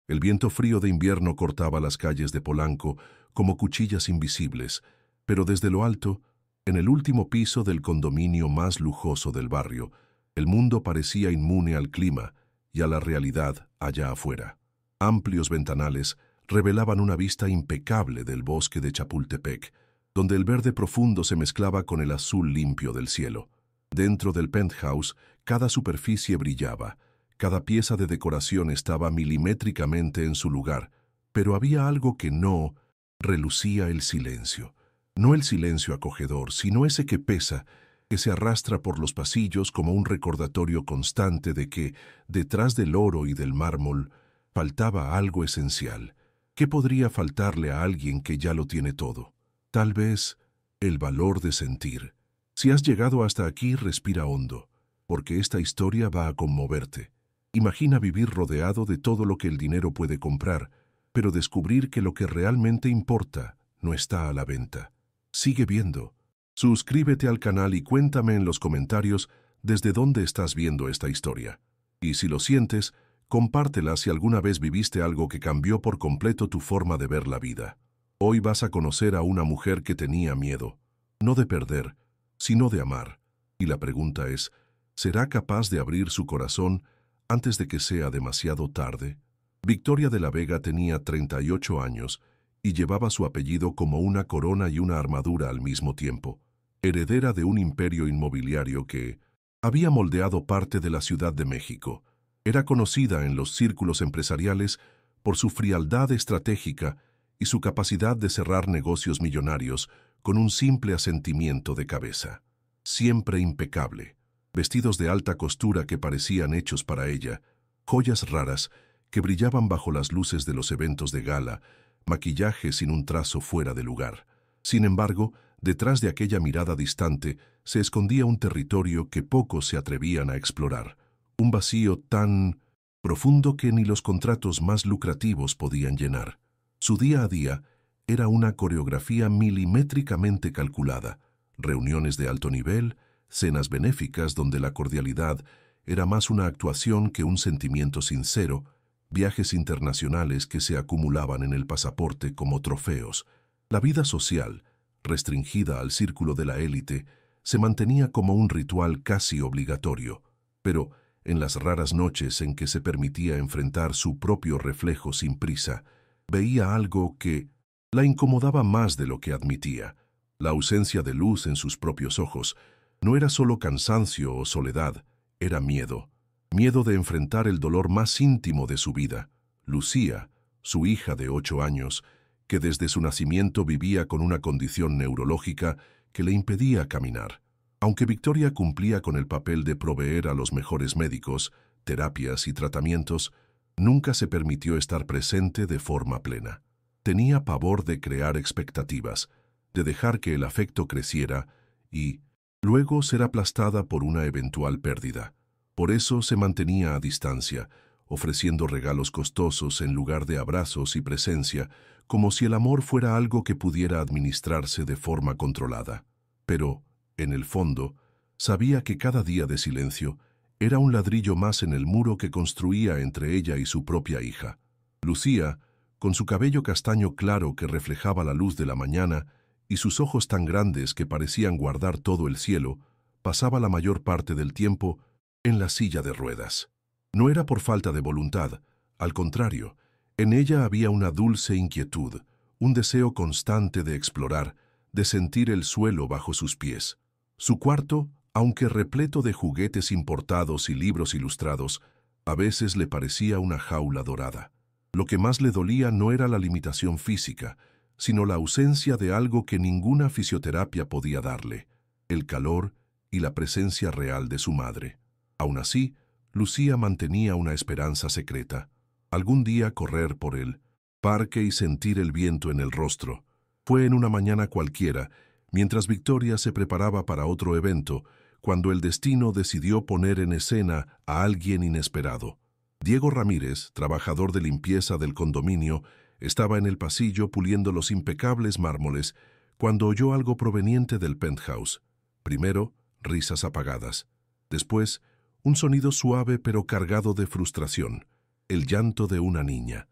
El viento frío de invierno cortaba las calles de Polanco como cuchillas invisibles, pero desde lo alto, en el último piso del condominio más lujoso del barrio, el mundo parecía inmune al clima y a la realidad allá afuera. Amplios ventanales revelaban una vista impecable del bosque de Chapultepec, donde el verde profundo se mezclaba con el azul limpio del cielo. Dentro del penthouse, cada superficie brillaba, cada pieza de decoración estaba milimétricamente en su lugar, pero había algo que no relucía: el silencio. No el silencio acogedor, sino ese que pesa, que se arrastra por los pasillos como un recordatorio constante de que, detrás del oro y del mármol, faltaba algo esencial. ¿Qué podría faltarle a alguien que ya lo tiene todo? Tal vez el valor de sentir. Si has llegado hasta aquí, respira hondo, porque esta historia va a conmoverte. Imagina vivir rodeado de todo lo que el dinero puede comprar, pero descubrir que lo que realmente importa no está a la venta. Sigue viendo. Suscríbete al canal y cuéntame en los comentarios desde dónde estás viendo esta historia. Y si lo sientes, compártela si alguna vez viviste algo que cambió por completo tu forma de ver la vida. Hoy vas a conocer a una mujer que tenía miedo, no de perder, sino de amar. Y la pregunta es, ¿será capaz de abrir su corazón antes de que sea demasiado tarde? Victoria de la Vega tenía 38 años y llevaba su apellido como una corona y una armadura al mismo tiempo, heredera de un imperio inmobiliario que había moldeado parte de la Ciudad de México. Era conocida en los círculos empresariales por su frialdad estratégica y su capacidad de cerrar negocios millonarios con un simple asentimiento de cabeza. Siempre impecable, vestidos de alta costura que parecían hechos para ella, joyas raras que brillaban bajo las luces de los eventos de gala, maquillaje sin un trazo fuera de lugar. Sin embargo, detrás de aquella mirada distante se escondía un territorio que pocos se atrevían a explorar, un vacío tan profundo que ni los contratos más lucrativos podían llenar. Su día a día era una coreografía milimétricamente calculada, reuniones de alto nivel, cenas benéficas donde la cordialidad era más una actuación que un sentimiento sincero, viajes internacionales que se acumulaban en el pasaporte como trofeos. La vida social, restringida al círculo de la élite, se mantenía como un ritual casi obligatorio, pero en las raras noches en que se permitía enfrentar su propio reflejo sin prisa, veía algo que la incomodaba más de lo que admitía. La ausencia de luz en sus propios ojos no era solo cansancio o soledad, era miedo. Miedo de enfrentar el dolor más íntimo de su vida. Lucía, su hija de 8 años, que desde su nacimiento vivía con una condición neurológica que le impedía caminar. Aunque Victoria cumplía con el papel de proveer a los mejores médicos, terapias y tratamientos, nunca se permitió estar presente de forma plena. Tenía pavor de crear expectativas, de dejar que el afecto creciera y luego ser aplastada por una eventual pérdida. Por eso se mantenía a distancia, ofreciendo regalos costosos en lugar de abrazos y presencia, como si el amor fuera algo que pudiera administrarse de forma controlada. Pero, en el fondo, sabía que cada día de silencio era un ladrillo más en el muro que construía entre ella y su propia hija. Lucía, con su cabello castaño claro que reflejaba la luz de la mañana y sus ojos tan grandes que parecían guardar todo el cielo, pasaba la mayor parte del tiempo en la silla de ruedas. No era por falta de voluntad, al contrario, en ella había una dulce inquietud, un deseo constante de explorar, de sentir el suelo bajo sus pies. Su cuarto, aunque repleto de juguetes importados y libros ilustrados, a veces le parecía una jaula dorada. Lo que más le dolía no era la limitación física, sino la ausencia de algo que ninguna fisioterapia podía darle, el calor y la presencia real de su madre. Aún así, Lucía mantenía una esperanza secreta. Algún día correr por el parque y sentir el viento en el rostro. Fue en una mañana cualquiera, mientras Victoria se preparaba para otro evento, cuando el destino decidió poner en escena a alguien inesperado. Diego Ramírez, trabajador de limpieza del condominio, estaba en el pasillo puliendo los impecables mármoles cuando oyó algo proveniente del penthouse. Primero, risas apagadas. Después, un sonido suave pero cargado de frustración, el llanto de una niña.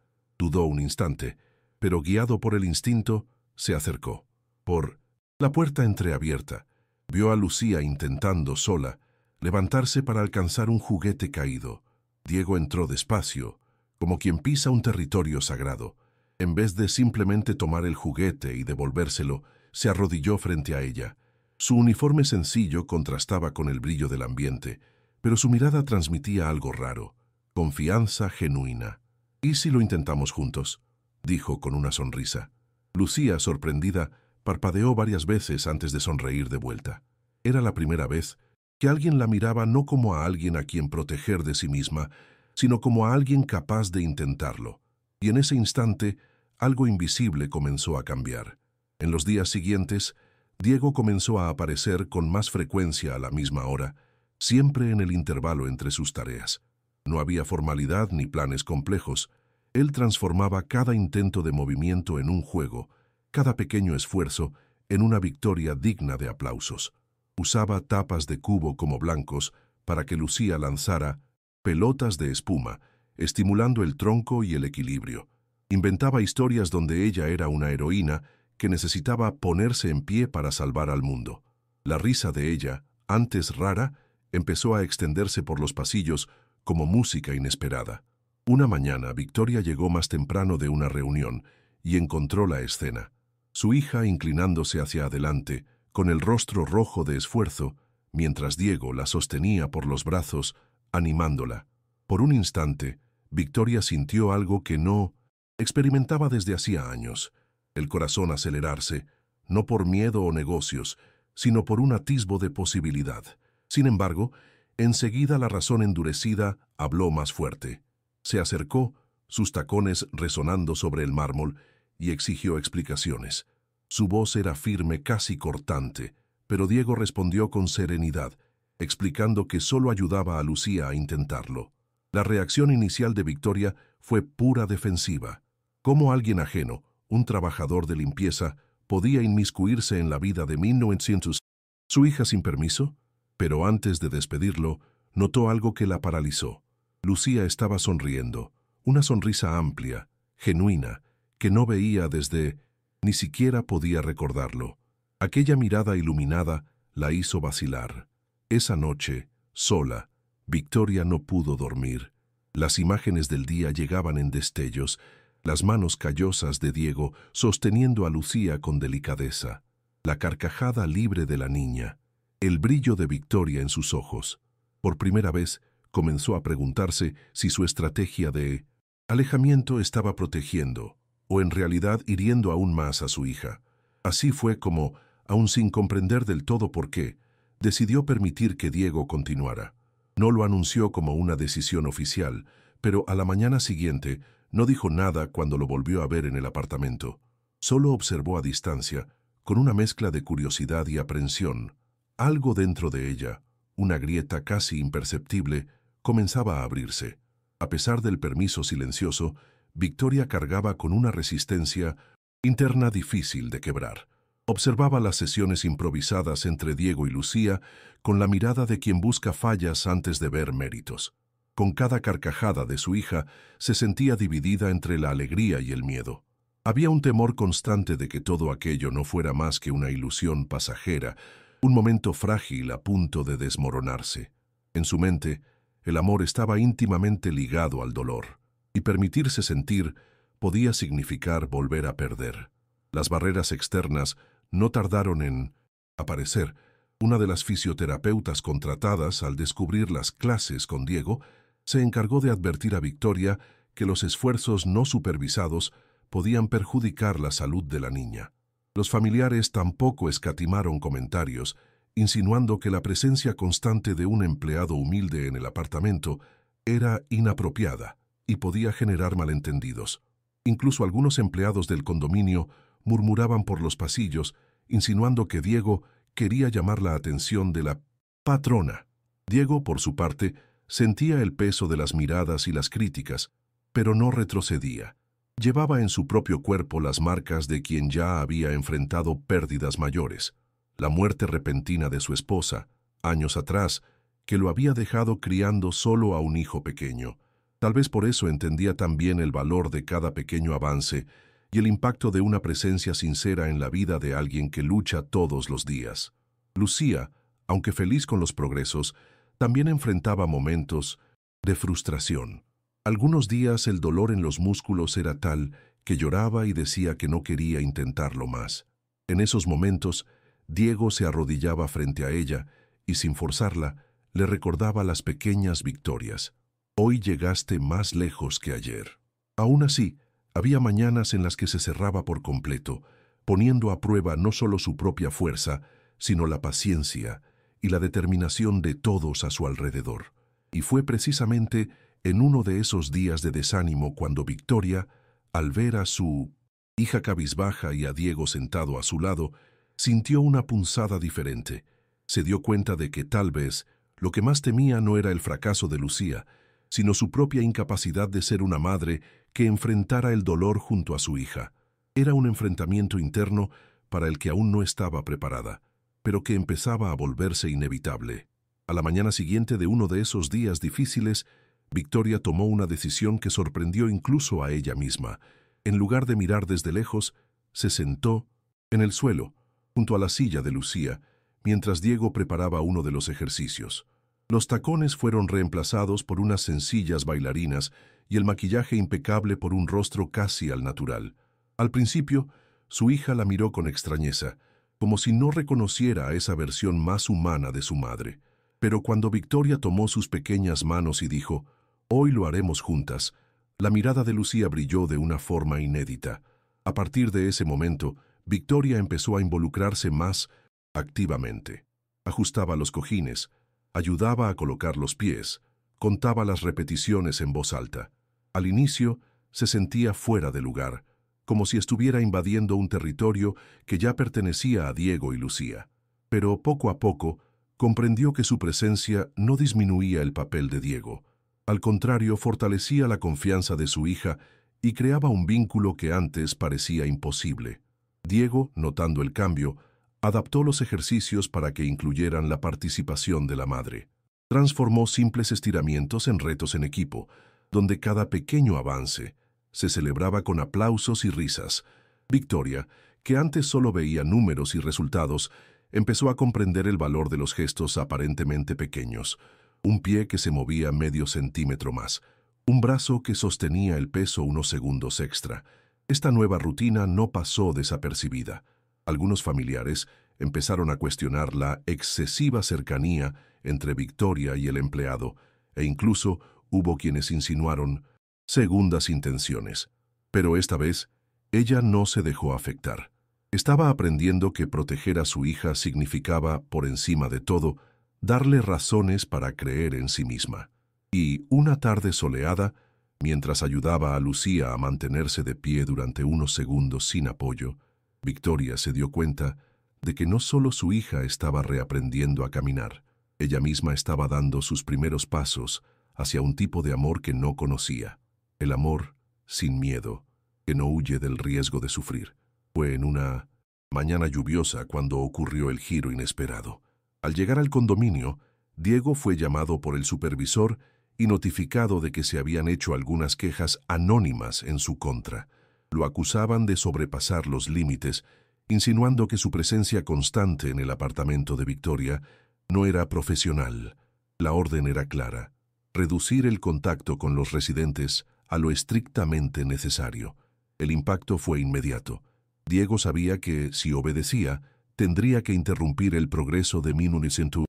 Dudó un instante, pero guiado por el instinto, se acercó. Por la puerta entreabierta, vio a Lucía intentando sola levantarse para alcanzar un juguete caído. Diego entró despacio, como quien pisa un territorio sagrado. En vez de simplemente tomar el juguete y devolvérselo, se arrodilló frente a ella. Su uniforme sencillo contrastaba con el brillo del ambiente, pero su mirada transmitía algo raro, confianza genuina. «¿Y si lo intentamos juntos?», dijo con una sonrisa. Lucía, sorprendida, parpadeó varias veces antes de sonreír de vuelta. Era la primera vez que alguien la miraba no como a alguien a quien proteger de sí misma, sino como a alguien capaz de intentarlo. Y en ese instante, algo invisible comenzó a cambiar. En los días siguientes, Diego comenzó a aparecer con más frecuencia a la misma hora, siempre en el intervalo entre sus tareas. No había formalidad ni planes complejos. Él transformaba cada intento de movimiento en un juego, cada pequeño esfuerzo en una victoria digna de aplausos. Usaba tapas de cubo como blancos para que Lucía lanzara pelotas de espuma, estimulando el tronco y el equilibrio. Inventaba historias donde ella era una heroína que necesitaba ponerse en pie para salvar al mundo. La risa de ella, antes rara, empezó a extenderse por los pasillos como música inesperada. Una mañana, Victoria llegó más temprano de una reunión y encontró la escena. Su hija inclinándose hacia adelante, con el rostro rojo de esfuerzo, mientras Diego la sostenía por los brazos, animándola. Por un instante, Victoria sintió algo que no experimentaba desde hacía años, el corazón acelerarse, no por miedo o negocios, sino por un atisbo de posibilidad. Sin embargo, enseguida la razón endurecida habló más fuerte. Se acercó, sus tacones resonando sobre el mármol, y exigió explicaciones. Su voz era firme, casi cortante, pero Diego respondió con serenidad, explicando que solo ayudaba a Lucía a intentarlo. La reacción inicial de Victoria fue pura defensiva. ¿Cómo alguien ajeno, un trabajador de limpieza, podía inmiscuirse en la vida de 1900? ¿Su hija sin permiso? Pero antes de despedirlo, notó algo que la paralizó. Lucía estaba sonriendo, una sonrisa amplia, genuina, que no veía desde... ni siquiera podía recordarlo. Aquella mirada iluminada la hizo vacilar. Esa noche, sola, Victoria no pudo dormir. Las imágenes del día llegaban en destellos, las manos callosas de Diego sosteniendo a Lucía con delicadeza, la carcajada libre de la niña, el brillo de Victoria en sus ojos. Por primera vez, comenzó a preguntarse si su estrategia de alejamiento estaba protegiendo o en realidad hiriendo aún más a su hija. Así fue como, aun sin comprender del todo por qué, decidió permitir que Diego continuara. No lo anunció como una decisión oficial, pero a la mañana siguiente no dijo nada cuando lo volvió a ver en el apartamento. Solo observó a distancia, con una mezcla de curiosidad y aprensión. Algo dentro de ella, una grieta casi imperceptible, comenzaba a abrirse. A pesar del permiso silencioso, Victoria cargaba con una resistencia interna difícil de quebrar. Observaba las sesiones improvisadas entre Diego y Lucía con la mirada de quien busca fallas antes de ver méritos. Con cada carcajada de su hija se sentía dividida entre la alegría y el miedo. Había un temor constante de que todo aquello no fuera más que una ilusión pasajera, un momento frágil a punto de desmoronarse. En su mente, el amor estaba íntimamente ligado al dolor, y permitirse sentir podía significar volver a perder. Las barreras externas no tardaron en aparecer. Una de las fisioterapeutas contratadas al descubrir las clases con Diego se encargó de advertir a Victoria que los esfuerzos no supervisados podían perjudicar la salud de la niña. Los familiares tampoco escatimaron comentarios, insinuando que la presencia constante de un empleado humilde en el apartamento era inapropiada y podía generar malentendidos. Incluso algunos empleados del condominio murmuraban por los pasillos, insinuando que Diego quería llamar la atención de la patrona. Diego, por su parte, sentía el peso de las miradas y las críticas, pero no retrocedía. Llevaba en su propio cuerpo las marcas de quien ya había enfrentado pérdidas mayores. La muerte repentina de su esposa, años atrás, que lo había dejado criando solo a un hijo pequeño. Tal vez por eso entendía tan bien el valor de cada pequeño avance y el impacto de una presencia sincera en la vida de alguien que lucha todos los días. Lucía, aunque feliz con los progresos, también enfrentaba momentos de frustración. Algunos días el dolor en los músculos era tal que lloraba y decía que no quería intentarlo más. En esos momentos, Diego se arrodillaba frente a ella y, sin forzarla, le recordaba las pequeñas victorias. Hoy llegaste más lejos que ayer. Aún así, había mañanas en las que se cerraba por completo, poniendo a prueba no solo su propia fuerza, sino la paciencia y la determinación de todos a su alrededor. Y fue precisamente en uno de esos días de desánimo cuando Victoria, al ver a su hija cabizbaja y a Diego sentado a su lado, sintió una punzada diferente. Se dio cuenta de que tal vez lo que más temía no era el fracaso de Lucía, sino su propia incapacidad de ser una madre que enfrentara el dolor junto a su hija. Era un enfrentamiento interno para el que aún no estaba preparada, pero que empezaba a volverse inevitable. A la mañana siguiente de uno de esos días difíciles, Victoria tomó una decisión que sorprendió incluso a ella misma. En lugar de mirar desde lejos, se sentó en el suelo, junto a la silla de Lucía, mientras Diego preparaba uno de los ejercicios. Los tacones fueron reemplazados por unas sencillas bailarinas y el maquillaje impecable por un rostro casi al natural. Al principio, su hija la miró con extrañeza, como si no reconociera a esa versión más humana de su madre. Pero cuando Victoria tomó sus pequeñas manos y dijo, «Hoy lo haremos juntas», la mirada de Lucía brilló de una forma inédita. A partir de ese momento, Victoria empezó a involucrarse más activamente. Ajustaba los cojines, ayudaba a colocar los pies, contaba las repeticiones en voz alta. Al inicio, se sentía fuera de lugar, como si estuviera invadiendo un territorio que ya pertenecía a Diego y Lucía. Pero poco a poco, comprendió que su presencia no disminuía el papel de Diego. Al contrario, fortalecía la confianza de su hija y creaba un vínculo que antes parecía imposible. Diego, notando el cambio, adaptó los ejercicios para que incluyeran la participación de la madre. Transformó simples estiramientos en retos en equipo, donde cada pequeño avance se celebraba con aplausos y risas. Victoria, que antes solo veía números y resultados, empezó a comprender el valor de los gestos aparentemente pequeños. Un pie que se movía medio centímetro más, un brazo que sostenía el peso unos segundos extra. Esta nueva rutina no pasó desapercibida. Algunos familiares empezaron a cuestionar la excesiva cercanía entre Victoria y el empleado, e incluso hubo quienes insinuaron segundas intenciones. Pero esta vez, ella no se dejó afectar. Estaba aprendiendo que proteger a su hija significaba, por encima de todo, darle razones para creer en sí misma. Y una tarde soleada, mientras ayudaba a Lucía a mantenerse de pie durante unos segundos sin apoyo, Victoria se dio cuenta de que no solo su hija estaba reaprendiendo a caminar, ella misma estaba dando sus primeros pasos hacia un tipo de amor que no conocía. El amor sin miedo, que no huye del riesgo de sufrir. Fue en una mañana lluviosa cuando ocurrió el giro inesperado. Al llegar al condominio, Diego fue llamado por el supervisor y notificado de que se habían hecho algunas quejas anónimas en su contra. Lo acusaban de sobrepasar los límites, insinuando que su presencia constante en el apartamento de Victoria no era profesional. La orden era clara: reducir el contacto con los residentes a lo estrictamente necesario. El impacto fue inmediato. Diego sabía que, si obedecía, tendría que interrumpir el progreso de Minunicentú.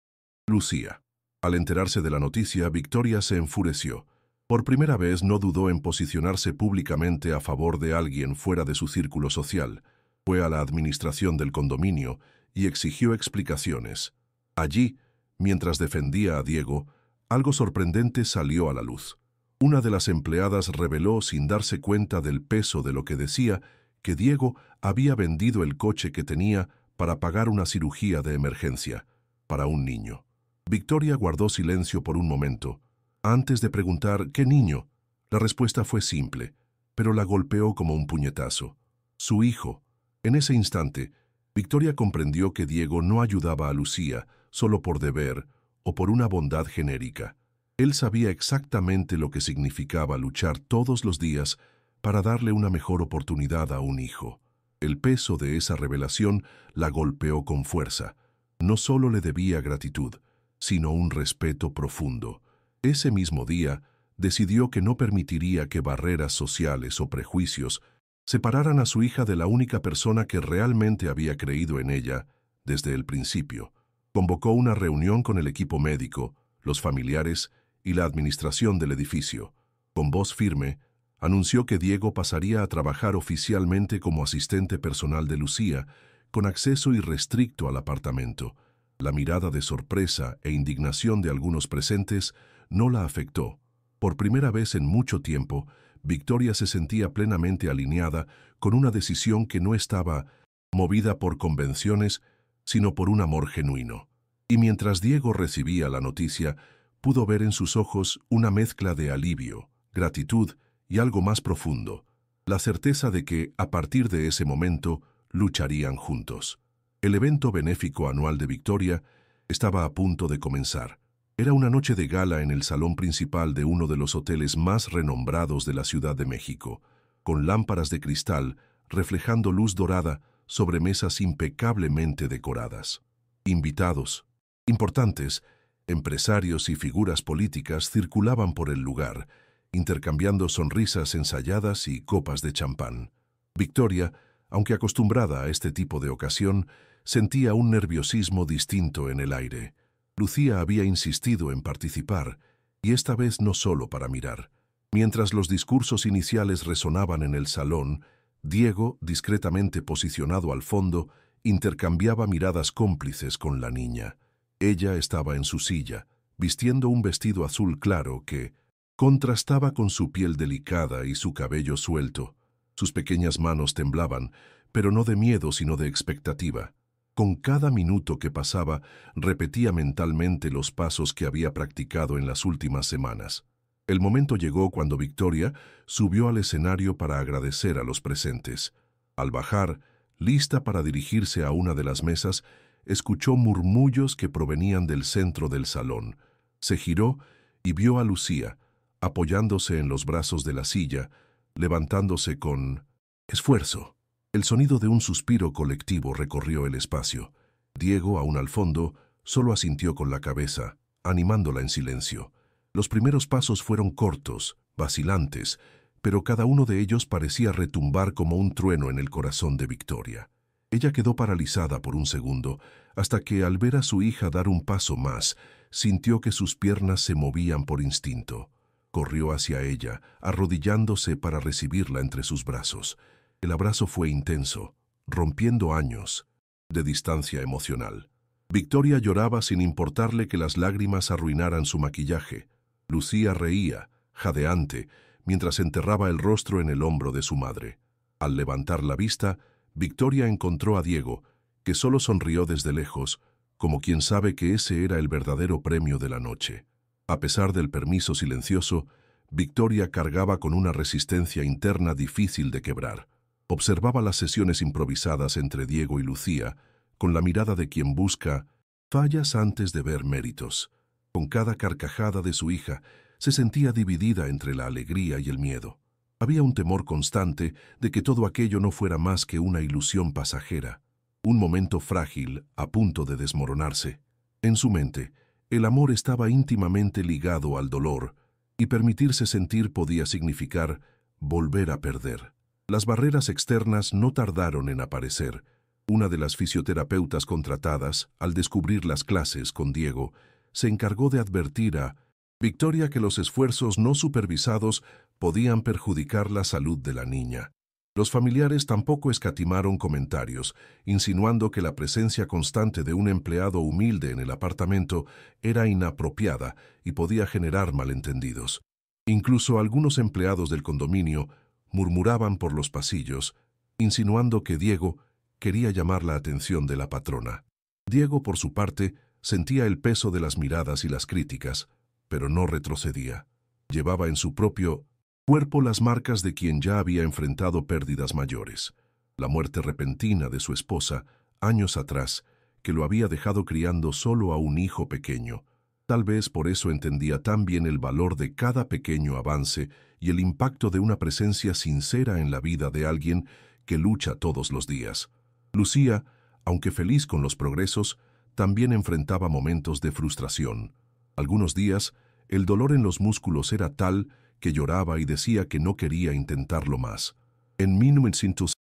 Lucía. Al enterarse de la noticia, Victoria se enfureció. Por primera vez no dudó en posicionarse públicamente a favor de alguien fuera de su círculo social. Fue a la administración del condominio y exigió explicaciones. Allí, mientras defendía a Diego, algo sorprendente salió a la luz. Una de las empleadas reveló, sin darse cuenta del peso de lo que decía, que Diego había vendido el coche que tenía para pagar una cirugía de emergencia para un niño. Victoria guardó silencio por un momento. Antes de preguntar ¿qué niño?, la respuesta fue simple, pero la golpeó como un puñetazo. Su hijo. En ese instante, Victoria comprendió que Diego no ayudaba a Lucía solo por deber o por una bondad genérica. Él sabía exactamente lo que significaba luchar todos los días para darle una mejor oportunidad a un hijo. El peso de esa revelación la golpeó con fuerza. No solo le debía gratitud, sino un respeto profundo. Ese mismo día, decidió que no permitiría que barreras sociales o prejuicios separaran a su hija de la única persona que realmente había creído en ella desde el principio. Convocó una reunión con el equipo médico, los familiares y la administración del edificio. Con voz firme, anunció que Diego pasaría a trabajar oficialmente como asistente personal de Lucía, con acceso irrestricto al apartamento. La mirada de sorpresa e indignación de algunos presentes no la afectó. Por primera vez en mucho tiempo, Victoria se sentía plenamente alineada con una decisión que no estaba movida por convenciones, sino por un amor genuino. Y mientras Diego recibía la noticia, pudo ver en sus ojos una mezcla de alivio, gratitud y algo más profundo, la certeza de que, a partir de ese momento, lucharían juntos. El evento benéfico anual de Victoria estaba a punto de comenzar. Era una noche de gala en el salón principal de uno de los hoteles más renombrados de la Ciudad de México, con lámparas de cristal reflejando luz dorada sobre mesas impecablemente decoradas. Invitados importantes, empresarios y figuras políticas circulaban por el lugar, intercambiando sonrisas ensayadas y copas de champán. Victoria, aunque acostumbrada a este tipo de ocasión, sentía un nerviosismo distinto en el aire. Lucía había insistido en participar, y esta vez no solo para mirar. Mientras los discursos iniciales resonaban en el salón, Diego, discretamente posicionado al fondo, intercambiaba miradas cómplices con la niña. Ella estaba en su silla, vistiendo un vestido azul claro que contrastaba con su piel delicada y su cabello suelto. Sus pequeñas manos temblaban, pero no de miedo sino de expectativa. Con cada minuto que pasaba, repetía mentalmente los pasos que había practicado en las últimas semanas. El momento llegó cuando Victoria subió al escenario para agradecer a los presentes. Al bajar, lista para dirigirse a una de las mesas, escuchó murmullos que provenían del centro del salón. Se giró y vio a Lucía, apoyándose en los brazos de la silla, levantándose con esfuerzo. El sonido de un suspiro colectivo recorrió el espacio. Diego, aún al fondo, solo asintió con la cabeza, animándola en silencio. Los primeros pasos fueron cortos, vacilantes, pero cada uno de ellos parecía retumbar como un trueno en el corazón de Victoria. Ella quedó paralizada por un segundo, hasta que, al ver a su hija dar un paso más, sintió que sus piernas se movían por instinto. Corrió hacia ella, arrodillándose para recibirla entre sus brazos. El abrazo fue intenso, rompiendo años de distancia emocional. Victoria lloraba sin importarle que las lágrimas arruinaran su maquillaje. Lucía reía, jadeante, mientras enterraba el rostro en el hombro de su madre. Al levantar la vista, Victoria encontró a Diego, que solo sonrió desde lejos, como quien sabe que ese era el verdadero premio de la noche. A pesar del permiso silencioso, Victoria cargaba con una resistencia interna difícil de quebrar. Observaba las sesiones improvisadas entre Diego y Lucía, con la mirada de quien busca fallas antes de ver méritos. Con cada carcajada de su hija, se sentía dividida entre la alegría y el miedo. Había un temor constante de que todo aquello no fuera más que una ilusión pasajera, un momento frágil a punto de desmoronarse. En su mente, el amor estaba íntimamente ligado al dolor, y permitirse sentir podía significar volver a perder. Las barreras externas no tardaron en aparecer. Una de las fisioterapeutas contratadas, al descubrir las clases con Diego, se encargó de advertir a Victoria que los esfuerzos no supervisados podían perjudicar la salud de la niña. Los familiares tampoco escatimaron comentarios, insinuando que la presencia constante de un empleado humilde en el apartamento era inapropiada y podía generar malentendidos. Incluso algunos empleados del condominio murmuraban por los pasillos, insinuando que Diego quería llamar la atención de la patrona. Diego, por su parte, sentía el peso de las miradas y las críticas, pero no retrocedía. Llevaba en su propio cuerpo las marcas de quien ya había enfrentado pérdidas mayores. La muerte repentina de su esposa, años atrás, que lo había dejado criando solo a un hijo pequeño. Tal vez por eso entendía tan bien el valor de cada pequeño avance y el impacto de una presencia sincera en la vida de alguien que lucha todos los días. Lucía, aunque feliz con los progresos, también enfrentaba momentos de frustración. Algunos días, el dolor en los músculos era tal que lloraba y decía que no quería intentarlo más. En 1900,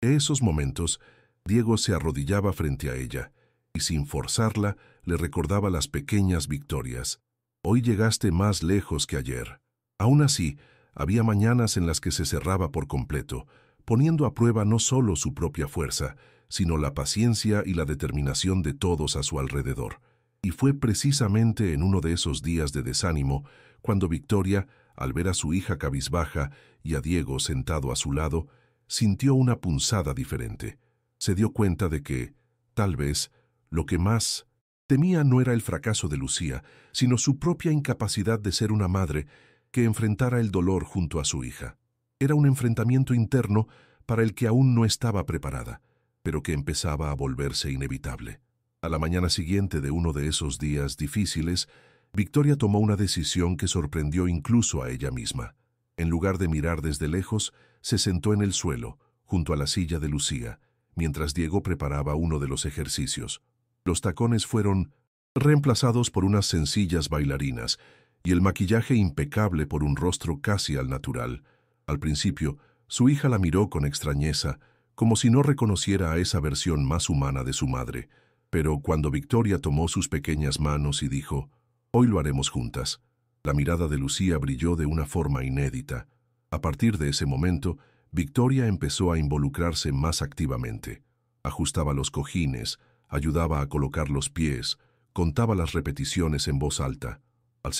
esos momentos, Diego se arrodillaba frente a ella y sin forzarla le recordaba las pequeñas victorias. Hoy llegaste más lejos que ayer. Aún así, había mañanas en las que se cerraba por completo, poniendo a prueba no solo su propia fuerza, sino la paciencia y la determinación de todos a su alrededor. Y fue precisamente en uno de esos días de desánimo cuando Victoria, al ver a su hija cabizbaja y a Diego sentado a su lado, sintió una punzada diferente. Se dio cuenta de que, tal vez, lo que más temía no era el fracaso de Lucía, sino su propia incapacidad de ser una madre que enfrentara el dolor junto a su hija. Era un enfrentamiento interno para el que aún no estaba preparada, pero que empezaba a volverse inevitable. A la mañana siguiente de uno de esos días difíciles, Victoria tomó una decisión que sorprendió incluso a ella misma. En lugar de mirar desde lejos, se sentó en el suelo, junto a la silla de Lucía, mientras Diego preparaba uno de los ejercicios. Los tacones fueron reemplazados por unas sencillas bailarinas y el maquillaje impecable por un rostro casi al natural. Al principio, su hija la miró con extrañeza, como si no reconociera a esa versión más humana de su madre. Pero cuando Victoria tomó sus pequeñas manos y dijo, «Hoy lo haremos juntas», la mirada de Lucía brilló de una forma inédita. A partir de ese momento, Victoria empezó a involucrarse más activamente. Ajustaba los cojines, ayudaba a colocar los pies, contaba las repeticiones en voz alta. Al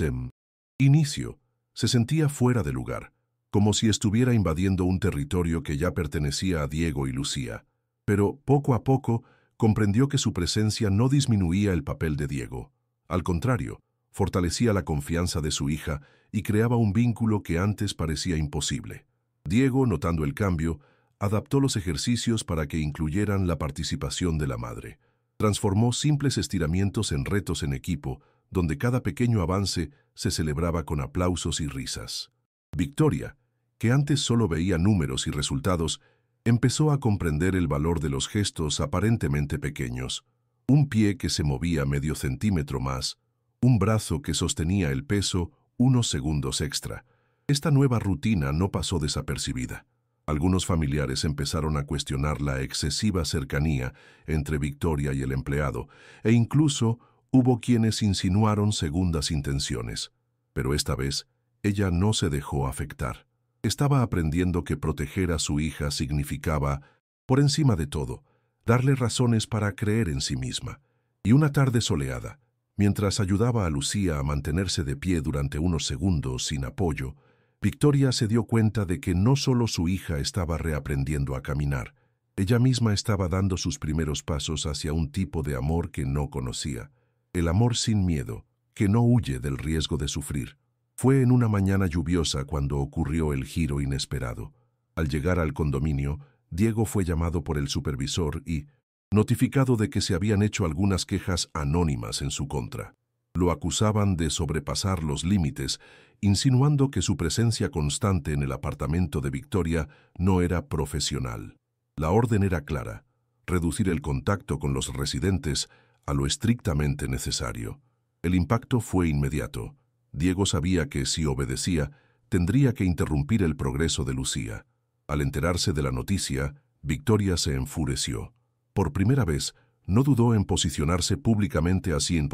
inicio, se sentía fuera de lugar, como si estuviera invadiendo un territorio que ya pertenecía a Diego y Lucía. Pero poco a poco comprendió que su presencia no disminuía el papel de Diego. Al contrario, fortalecía la confianza de su hija y creaba un vínculo que antes parecía imposible. Diego, notando el cambio, adaptó los ejercicios para que incluyeran la participación de la madre. Transformó simples estiramientos en retos en equipo, donde cada pequeño avance se celebraba con aplausos y risas. Victoria, que antes solo veía números y resultados, empezó a comprender el valor de los gestos aparentemente pequeños. Un pie que se movía medio centímetro más, un brazo que sostenía el peso unos segundos extra. Esta nueva rutina no pasó desapercibida. Algunos familiares empezaron a cuestionar la excesiva cercanía entre Victoria y el empleado, e incluso hubo quienes insinuaron segundas intenciones. Pero esta vez, ella no se dejó afectar. Estaba aprendiendo que proteger a su hija significaba, por encima de todo, darle razones para creer en sí misma. Y una tarde soleada, mientras ayudaba a Lucía a mantenerse de pie durante unos segundos sin apoyo, Victoria se dio cuenta de que no solo su hija estaba reaprendiendo a caminar, ella misma estaba dando sus primeros pasos hacia un tipo de amor que no conocía, el amor sin miedo, que no huye del riesgo de sufrir. Fue en una mañana lluviosa cuando ocurrió el giro inesperado. Al llegar al condominio, Diego fue llamado por el supervisor y notificado de que se habían hecho algunas quejas anónimas en su contra. Lo acusaban de sobrepasar los límites, insinuando que su presencia constante en el apartamento de Victoria no era profesional. La orden era clara: reducir el contacto con los residentes a lo estrictamente necesario. El impacto fue inmediato. Diego sabía que, si obedecía, tendría que interrumpir el progreso de Lucía. Al enterarse de la noticia, Victoria se enfureció. Por primera vez, no dudó en posicionarse públicamente así en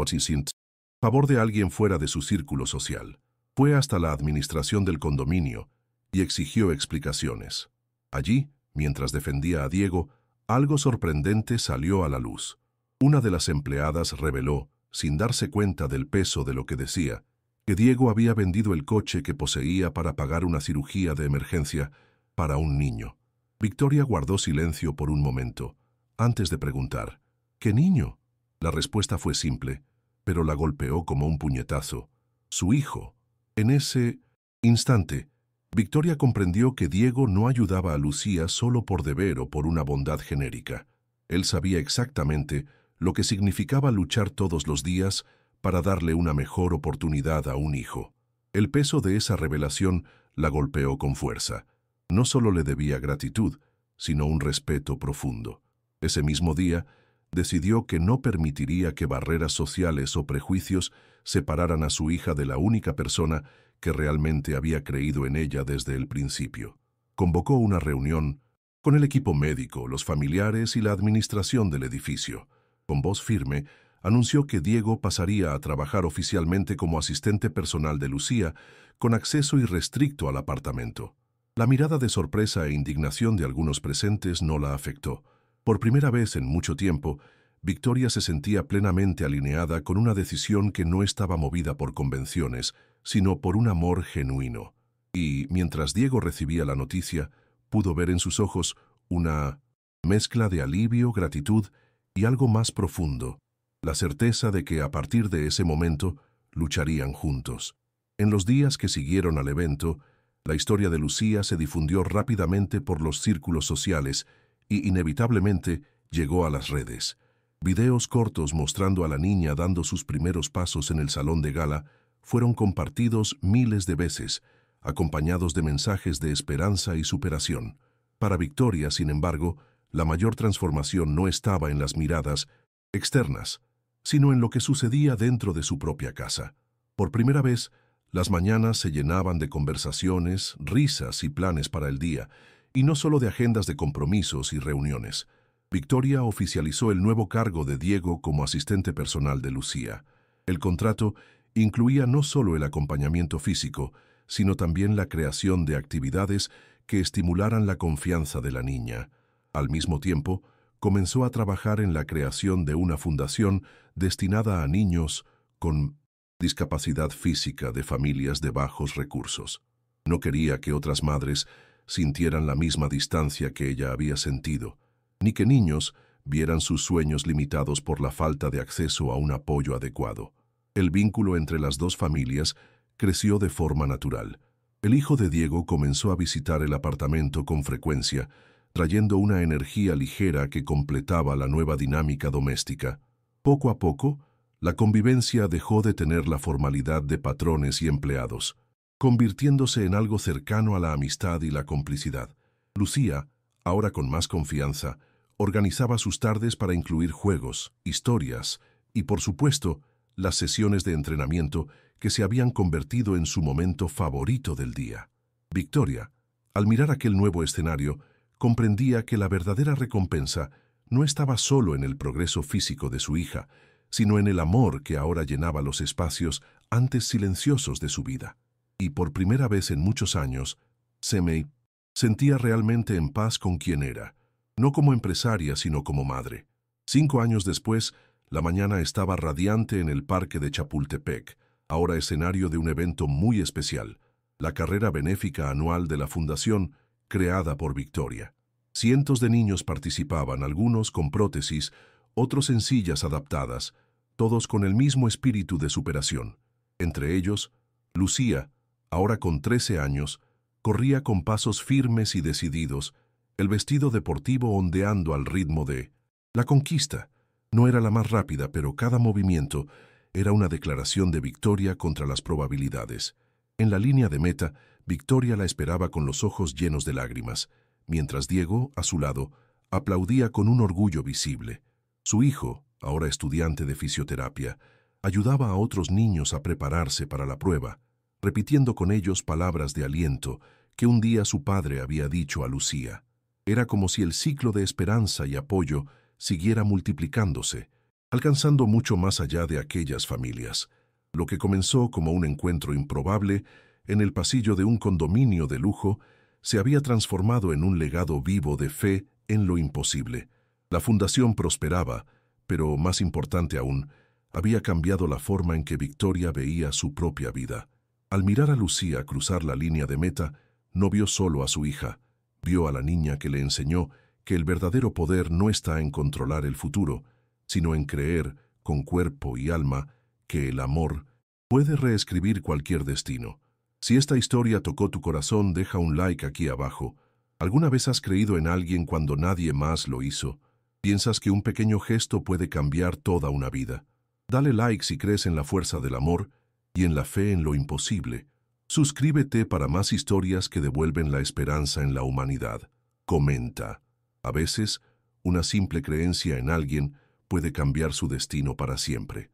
favor de alguien fuera de su círculo social. Fue hasta la administración del condominio y exigió explicaciones. Allí, mientras defendía a Diego, algo sorprendente salió a la luz. Una de las empleadas reveló, sin darse cuenta del peso de lo que decía, que Diego había vendido el coche que poseía para pagar una cirugía de emergencia para un niño. Victoria guardó silencio por un momento, antes de preguntar, ¿qué niño? La respuesta fue simple, pero la golpeó como un puñetazo. Su hijo. En ese instante, Victoria comprendió que Diego no ayudaba a Lucía solo por deber o por una bondad genérica. Él sabía exactamente lo que significaba luchar todos los días para darle una mejor oportunidad a un hijo. El peso de esa revelación la golpeó con fuerza. No solo le debía gratitud, sino un respeto profundo. Ese mismo día, decidió que no permitiría que barreras sociales o prejuicios separaran a su hija de la única persona que realmente había creído en ella desde el principio. Convocó una reunión con el equipo médico, los familiares y la administración del edificio. Con voz firme, anunció que Diego pasaría a trabajar oficialmente como asistente personal de Lucía, con acceso irrestricto al apartamento. La mirada de sorpresa e indignación de algunos presentes no la afectó. Por primera vez en mucho tiempo, Victoria se sentía plenamente alineada con una decisión que no estaba movida por convenciones, sino por un amor genuino. Y, mientras Diego recibía la noticia, pudo ver en sus ojos una mezcla de alivio, gratitud y algo más profundo, la certeza de que a partir de ese momento lucharían juntos. En los días que siguieron al evento, la historia de Lucía se difundió rápidamente por los círculos sociales y inevitablemente llegó a las redes. Videos cortos mostrando a la niña dando sus primeros pasos en el salón de gala fueron compartidos miles de veces, acompañados de mensajes de esperanza y superación. Para Victoria, sin embargo, la mayor transformación no estaba en las miradas externas, sino en lo que sucedía dentro de su propia casa. Por primera vez, las mañanas se llenaban de conversaciones, risas y planes para el día, y no solo de agendas de compromisos y reuniones. Victoria oficializó el nuevo cargo de Diego como asistente personal de Lucía. El contrato incluía no solo el acompañamiento físico, sino también la creación de actividades que estimularan la confianza de la niña. Al mismo tiempo, comenzó a trabajar en la creación de una fundación destinada a niños con discapacidad física de familias de bajos recursos. No quería que otras madres sintieran la misma distancia que ella había sentido, ni que niños vieran sus sueños limitados por la falta de acceso a un apoyo adecuado. El vínculo entre las dos familias creció de forma natural. El hijo de Diego comenzó a visitar el apartamento con frecuencia, trayendo una energía ligera que completaba la nueva dinámica doméstica. Poco a poco, la convivencia dejó de tener la formalidad de patrones y empleados, convirtiéndose en algo cercano a la amistad y la complicidad. Lucía, ahora con más confianza, organizaba sus tardes para incluir juegos, historias y, por supuesto, las sesiones de entrenamiento que se habían convertido en su momento favorito del día. Victoria, al mirar aquel nuevo escenario, comprendía que la verdadera recompensa no estaba solo en el progreso físico de su hija, sino en el amor que ahora llenaba los espacios antes silenciosos de su vida. Y por primera vez en muchos años, se sentía realmente en paz con quien era, no como empresaria, sino como madre. 5 años después, la mañana estaba radiante en el parque de Chapultepec, ahora escenario de un evento muy especial, la carrera benéfica anual de la Fundación, creada por Victoria. Cientos de niños participaban, algunos con prótesis, otros en sillas adaptadas, todos con el mismo espíritu de superación. Entre ellos, Lucía, ahora con 13 años, corría con pasos firmes y decididos, el vestido deportivo ondeando al ritmo de la conquista. No era la más rápida, pero cada movimiento era una declaración de victoria contra las probabilidades. En la línea de meta, Victoria la esperaba con los ojos llenos de lágrimas, mientras Diego, a su lado, aplaudía con un orgullo visible. Su hijo, ahora estudiante de fisioterapia, ayudaba a otros niños a prepararse para la prueba, repitiendo con ellos palabras de aliento que un día su padre había dicho a Lucía. Era como si el ciclo de esperanza y apoyo siguiera multiplicándose, alcanzando mucho más allá de aquellas familias. Lo que comenzó como un encuentro improbable en el pasillo de un condominio de lujo se había transformado en un legado vivo de fe en lo imposible. La fundación prosperaba, pero más importante aún, había cambiado la forma en que Victoria veía su propia vida. Al mirar a Lucía cruzar la línea de meta, no vio solo a su hija, vio a la niña que le enseñó que el verdadero poder no está en controlar el futuro, sino en creer, con cuerpo y alma, que el amor puede reescribir cualquier destino. Si esta historia tocó tu corazón, deja un like aquí abajo. ¿Alguna vez has creído en alguien cuando nadie más lo hizo? ¿Piensas que un pequeño gesto puede cambiar toda una vida? Dale like si crees en la fuerza del amor y en la fe en lo imposible. Suscríbete para más historias que devuelven la esperanza en la humanidad. Comenta. A veces, una simple creencia en alguien puede cambiar su destino para siempre.